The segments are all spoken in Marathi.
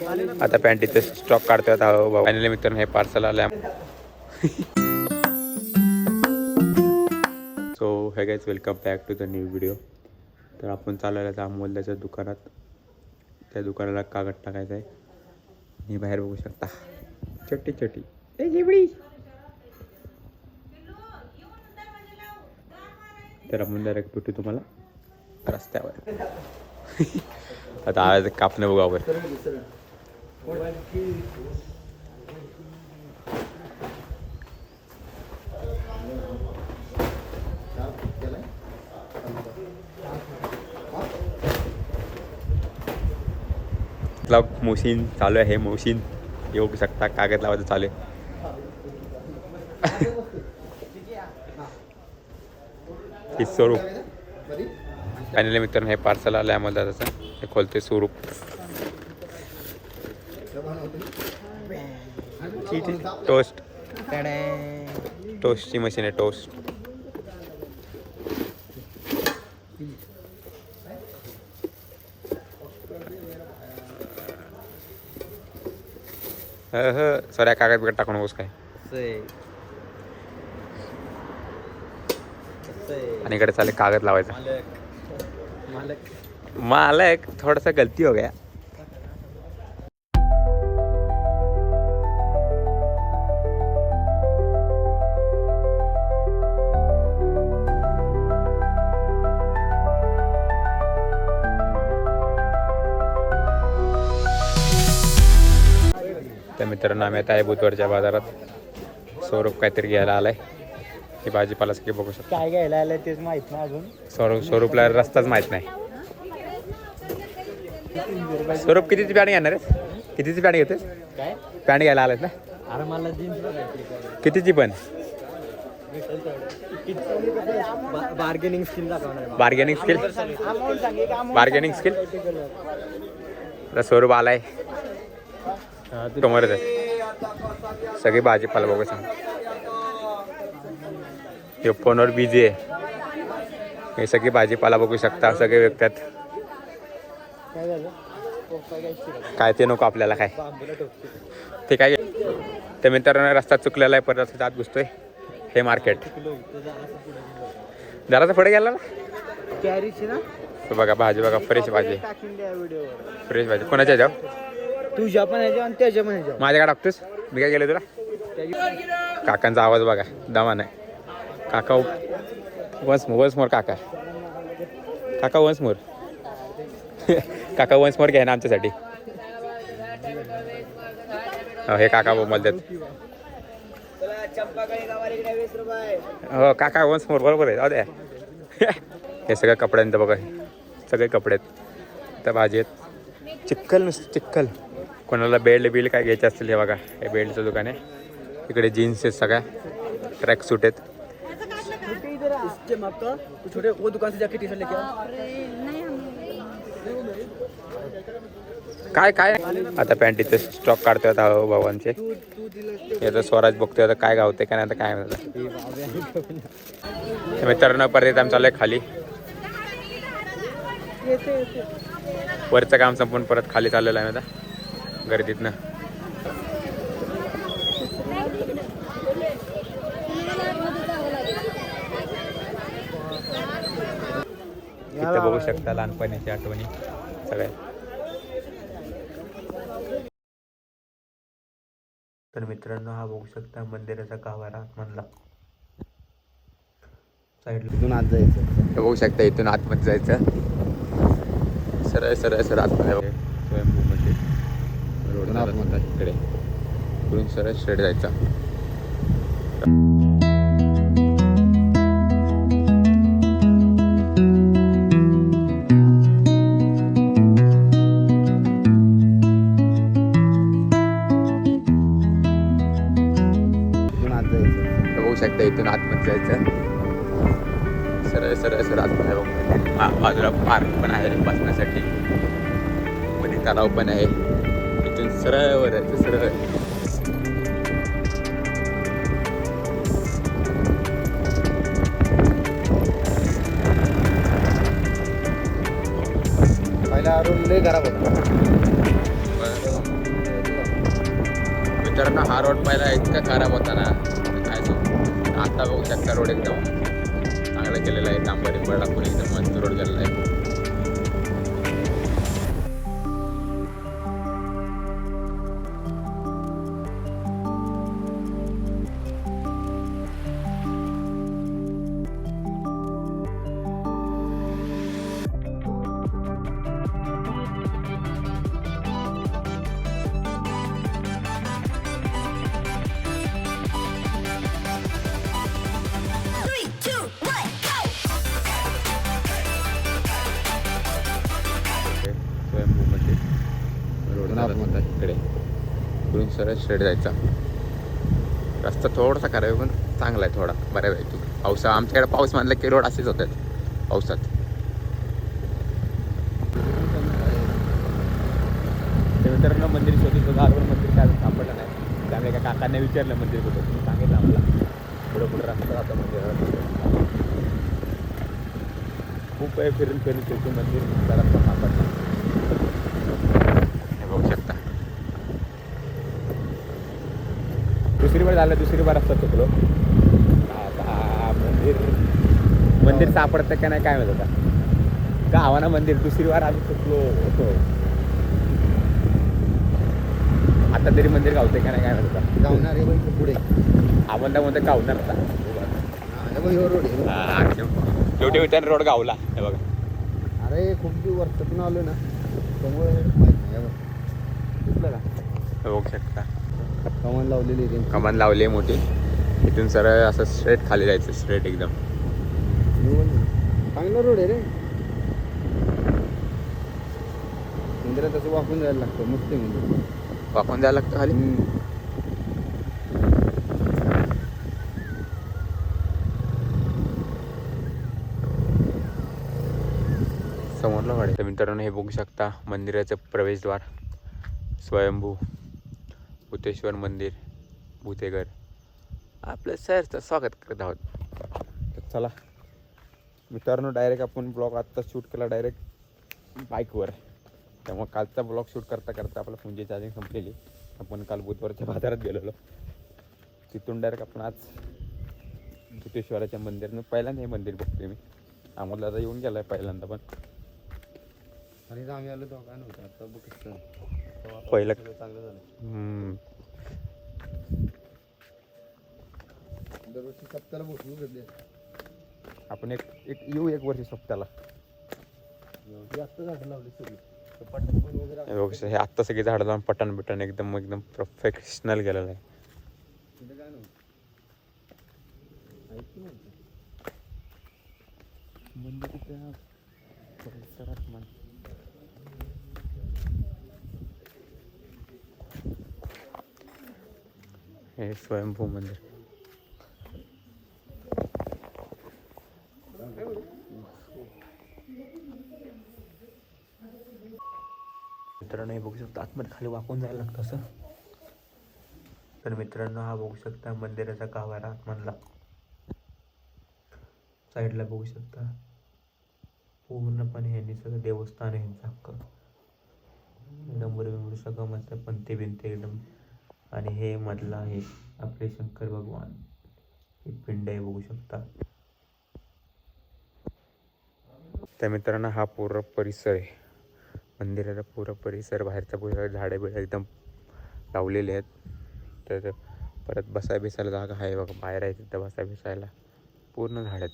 आता पॅन्टीचे स्टॉक काढतोय आता फायनली मित्रांनो हे पार्सल आलं. So hey guys welcome back to the new video. तर आपण चालवलं अमोल्याच्या दुकानात. त्या दुकानाला कागद टाकायचा आहे. हे बाहेर बघू शकता छोटी छोटी जेवढी. तर आपण डायरेक्ट भेटू तुम्हाला रस्त्यावर. आता आज कापणं बघू आपण. मोशीन चालू आहे. मोशीन येऊ शकता कागद लावायचं चालू आहे. स्वरूप फायनली मित्रांनो हे पार्सल आलं आहे आम्हाला. त्याचं हे खोलते स्वरूप. टोस्ट टोस्टची मशीन आहे. टोस्ट सऱ्या कागद बिगड टाकून नकोस काय. आणि इकडे चालेल कागद लावायचा. मालक थोडासा गलती हो गया. तर मित्रांनो आम्ही आता आहे बुधवारच्या बाजारात. स्वरूप काहीतरी घ्यायला आलाय. ही भाजीपाला सगळी बघू शकतो. काय घ्यायला आलं तेच माहित नाही अजून. स्वरूपला रस्ताच माहित नाही. स्वरूप कितीची पॅन्ट घेणार आहे? कितीची पॅन्ट घेतेस? काय पॅन्ट घ्यायला आलाय ना? अरे मला जीन्स कितीची पण? बार्गेनिंग स्किल दाखवणार. Bargaining skill. Bargaining skill. स्वरूप आलाय समोरच आहे. सगळी भाजीपाला बघू सांग. हे फोनवर बिझी आहे. हे सगळी भाजीपाला बघू शकता. सगळे व्यक्तात काय ते नको आपल्याला काय ते काय. ते मित्रांनो रस्ता चुकलेला आहे. परत रस्त्यात आत घुसतोय. हे मार्केट जरासा पुढे गेला ना. बघा भाजी बघा. फ्रेश भाजी. फ्रेश भाजी कोणाच्या ह्याच्यावर? तुझ्या पण ह्याच्या आणि त्याच्या पण ह्याच्या. माझ्याकडे टाकतोस. मी काय केलं तुला? काकांचा आवाज बघा दमा नाही. काका वन्स मोर. काका वन्स मोर. काका वन्स मोर घ्या ना आमच्यासाठी. हे काका बोलतात. हो काका वन्स मोर बरोबर आहे. जाऊ द्या. हे सगळं कपड्यांचं बघा. सगळे कपडे आहेत. त्या भाजी आहेत. चिक्कल नुसतं चिक्कल. कोणाला बेल्ट काय घ्यायचे असतील हे बघा. हे बेल्टचं दुकान आहे. इकडे जीन्स आहेत. सगळ्या ट्रॅक सूट आहेत. काय काय आता पॅन्टीचे स्टॉक काढतोय आता भावांचे. याचा स्वराज बघतोय आता काय गावते काय नाही. आता काय म्हणतात मित्रांनो परत आम्ही चालू आहे खाली. वरचं काम संपून परत खाली चाललेलं आहे आता गर्दीतनं. इथं बघू शकता लहानपणीची आठवणी सगळ्या. तर मित्रांनो हा बघू शकता मंदिराचा गाभारा आतमधला. साईडला आत जायचं. बघू शकता इथून आतमध्ये जायचं. सरळ सरळ सरळ आतमध्ये स्वयंभू मंदिर रोड इकडे इकडून सरळ स्ट्रेट जायचा. बघू शकता इथून आतमध्ये जायचं. सरळ सरळ सरळ आतमध्ये बघू. बाजूला पार्क पण आहे बसण्यासाठी. मध्ये तलाव पण आहे. इथून सरळ वर जायचं. सरळ पहिला रोड लय खराब होता. मित्रांनो हा रोड पहिला इतका खराब होता ना काय सांगू. आता बघू शकता रोड एकदम चांगला केलेला आहे. डांबरी पडला पण एकदम मस्त रोड केलेला आहे. स्वयंभूमध्ये रोड झाला इकडे इकडून सरळ स्ट्रेट जायचा रस्ता थोडासा खराब आहे पण चांगला आहे थोडा बऱ्यापैकी. पावसा आमच्याकडे पाऊस म्हणलं की रोड असेच होतात पावसात. मित्रांनो मंदिर शोधित होतं आरोग्य मंदिर काय सापडलं नाही. त्यामुळे एका काकांनी विचारलं मंदिर कुठं तुम्ही सांगितलं आम्हाला पुढं पुढं रस्ता जातो मंदिराला. खूप वेळ फिरून फिरून मंदिर रस्ता सापडला. हे बघू शकता दुसरी बार झालं दुसरी बार रस्ता चुकलो. मंदिर सापडतं का नाही काय माहित होता गावाना मंदिर दुसरी बार आम्ही चुकलो होतो. आता तरी मंदिर गावते का नाही काय माहित होता. गावणार आहे पुढे आम्हाला म्हणतं गावणार होता. रोड शेवटी विचार रोड गावला. हे बघा अरे खूप वर्षातून आलो ना त्यामुळे माहित नाही दिसलं का. हे बघू शकता कमान लावलेली आहे. कमान लावली आहे मोठी. इथून सरळ असं स्ट्रेट खाली जायचं स्ट्रेट एकदम. चांगला रोड आहे रे. मंदिरात असं वाकून जायला लागतं मस्त आहे मंदिर. वाकून जायला लागतं खाली. समोरला वाढे. तर मित्रांनो हे बघू शकता मंदिराचं प्रवेशद्वार स्वयंभू भूतेश्वर मंदिर भूतेघर. आपलं सरचं स्वागत करत आहोत. तर चला मित्रांनो डायरेक्ट आपण ब्लॉग आत्ता शूट केला डायरेक्ट बाईकवर. त्यामुळे कालचा ब्लॉग शूट करता करता आपला फोनची चार्जिंग संपलेली. आपण काल बुधवारच्या बाजारात गेलेलो तिथून डायरेक्ट आपण आज भूतेश्वराच्या मंदिरानं पहिल्यांदा हे मंदिर बघतोय मी. आम्हाला आता येऊन गेलाय पहिल्यांदा पण. आणि आम्ही आलो तेव्हा काय नव्हतं. आता बघ पहिलं चांगलं झालं. दरवर्षी सप्त्याला बसू घेतले आपण एक येऊ एक वर्षी सप्त्याला. जास्त झाडं लावली सगळी पटण वगैरे. हे आत्ता सगळी झाडं लावून पटण बिटण एकदम एकदम प्रोफेशनल गेलेलं आहे. तिथे काय नव्हतं मंदिराच्या परिसरात हे स्वयंभू मंदिर. मित्रांनो हे बघू शकता आतमध्ये खाली वाकून जायला लागतं असं. तर मित्रांनो हा बघू शकता मंदिराचा गाभारा आतमधला. साईडला बघू शकता पूर्णपणे हे सगळं देवस्थान आहे अख्खं. डंबर बिंबर सगळं मस्त पंते बिंते एकदम. आणि हे मधला आहे आपले शंकर भगवान. ही पिंड आहे बघू शकता. त्या मित्रांनो हा पूर्ण परिसर आहे मंदिराचा. पूर्ण परिसर बाहेरचा पूर्ण झाडे बिडे एकदम लावलेले आहेत. तर परत बसाय बिसायला जागा आहे बघा बाहेर आहे तिथं बसाय बिसायला पूर्ण झाड आहेत.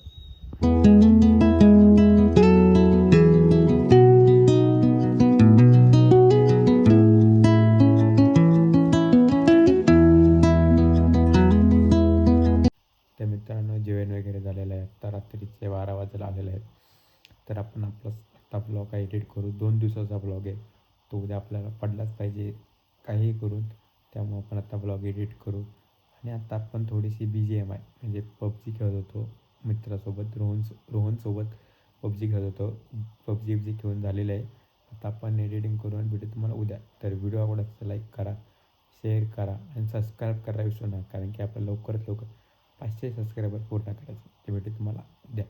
त्या मित्रांनो जेवण वगैरे झालेलं आहे. आता रात्रीचे 12 वाजायला आलेले आहेत. तर आपण आपला आता ब्लॉग एडिट करू. 2 दिवसाचा ब्लॉग आहे तो उद्या आपल्याला पडलाच पाहिजे काहीही करून. त्यामुळे आपण आता ब्लॉग एडिट करू. आणि आता आपण थोडीशी BGM आहे म्हणजे पबजी खेळत होतो मित्रासोबत. रोहनसोबत पबजी खेळत होतो. पबजी खेळून झालेलं आहे. आता आपण एडिटिंग करू आणि व्हिडिओ तुम्हाला उद्या. तर व्हिडिओ आवडला तर लाईक करा शेअर करा आणि सबस्क्राईब करायला विसरू नका. कारण की आपल्याला लवकरात लवकर 500 सबस्क्रायबर पूर्ण करायचे. ते व्हिडिओ तुम्हाला द्या.